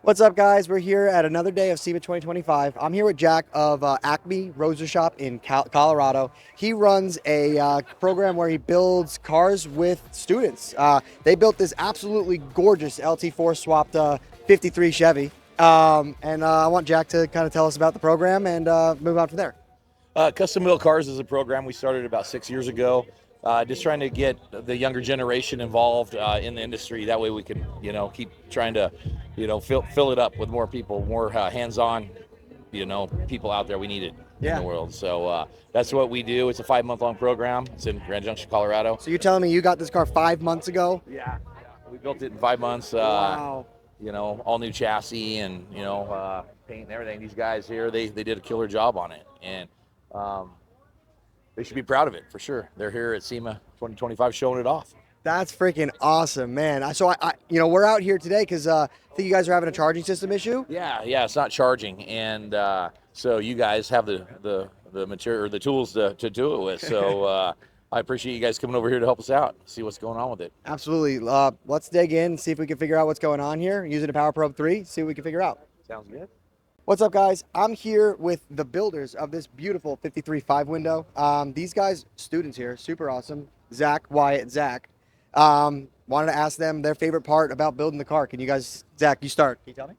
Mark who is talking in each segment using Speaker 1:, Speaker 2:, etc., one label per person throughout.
Speaker 1: What's up, guys? We're here at another day of SEMA 2025. I'm here with Jack of Acme Chop Shop in Colorado. He runs a program where he builds cars with students. They built this absolutely gorgeous LT4 swapped 53 Chevy. I want Jack to kind of tell us about the program and move on from there.
Speaker 2: Custom Wheel Cars is a program we started about 6 years ago. Just trying to get the younger generation involved in the industry. That way we can, keep trying to, fill it up with more people, more hands-on, people out there. We need it in the world. So that's what we do. It's a 5-month-long program. It's in Grand Junction, Colorado.
Speaker 1: So you're telling me you got this car 5 months ago?
Speaker 2: Yeah. We built it in 5 months.
Speaker 1: Wow.
Speaker 2: All new chassis and, paint and everything. These guys here, they did a killer job on it. And they should be proud of it for sure. They're here at SEMA 2025 showing it off.
Speaker 1: That's freaking awesome, man. So we're out here today because I think you guys are having a charging system issue.
Speaker 2: Yeah, it's not charging, and so you guys have the material or the tools to do it with. So I appreciate you guys coming over here to help us out, see what's going on with it.
Speaker 1: Absolutely. Let's dig in, see if we can figure out what's going on here. Using a Power Probe 3, see what we can figure out.
Speaker 2: Sounds good.
Speaker 1: What's up, guys? I'm here with the builders of this beautiful 53 5-window. These guys, students here, super awesome. Zach, Wyatt, Zach. Wanted to ask them their favorite part about building the car. Can you guys, Zach, you start. Can you tell me?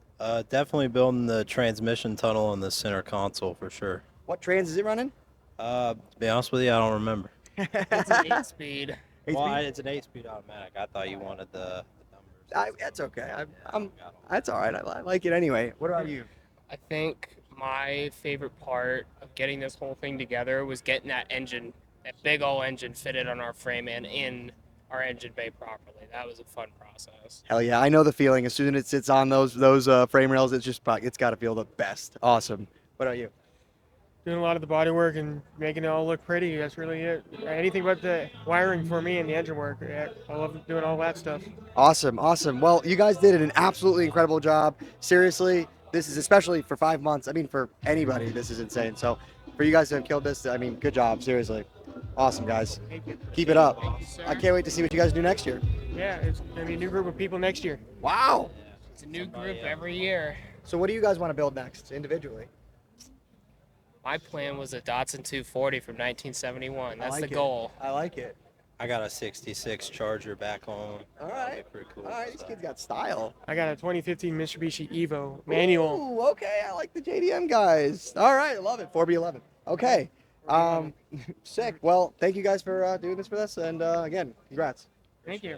Speaker 3: Definitely building the transmission tunnel and the center console for sure.
Speaker 1: What trans is it running?
Speaker 3: To be honest with you, I don't remember.
Speaker 4: It's an 8-speed.
Speaker 3: It's an 8-speed automatic. I thought you wanted the numbers.
Speaker 1: That's okay. That's all right. I like it anyway. What about you?
Speaker 4: I think my favorite part of getting this whole thing together was getting that engine, that big old engine fitted on our frame and in our engine bay properly. That was a fun process.
Speaker 1: Hell yeah, I know the feeling. As soon as it sits on those frame rails, it's got to feel the best. Awesome. What about you?
Speaker 5: Doing a lot of the body work and making it all look pretty. That's really it. Anything but the wiring for me and the engine work. Yeah, I love doing all that stuff.
Speaker 1: Awesome. Well, you guys did an absolutely incredible job. Seriously, this is especially for 5 months. I mean, for anybody, this is insane. So for you guys to have killed this, I mean, good job. Seriously. Awesome, guys. Keep it up. I can't wait to see what you guys do next year.
Speaker 5: Yeah, it's going to be a new group of people next year.
Speaker 1: Wow.
Speaker 4: It's a new group every year.
Speaker 1: So what do you guys want to build next individually?
Speaker 4: My plan was a Datsun 240 from 1971. That's the
Speaker 1: it.
Speaker 4: goal.
Speaker 1: I like it.
Speaker 3: I got a 66 Charger back home.
Speaker 1: All
Speaker 3: That'll
Speaker 1: right.
Speaker 3: be pretty cool.
Speaker 1: All right, these kids got style.
Speaker 5: I got a 2015 Mitsubishi Evo manual.
Speaker 1: Ooh, okay, I like the JDM guys. All right, I love it. 4B11. Okay. Sick. Well, thank you guys for doing this for us. And again, congrats.
Speaker 5: Thank you.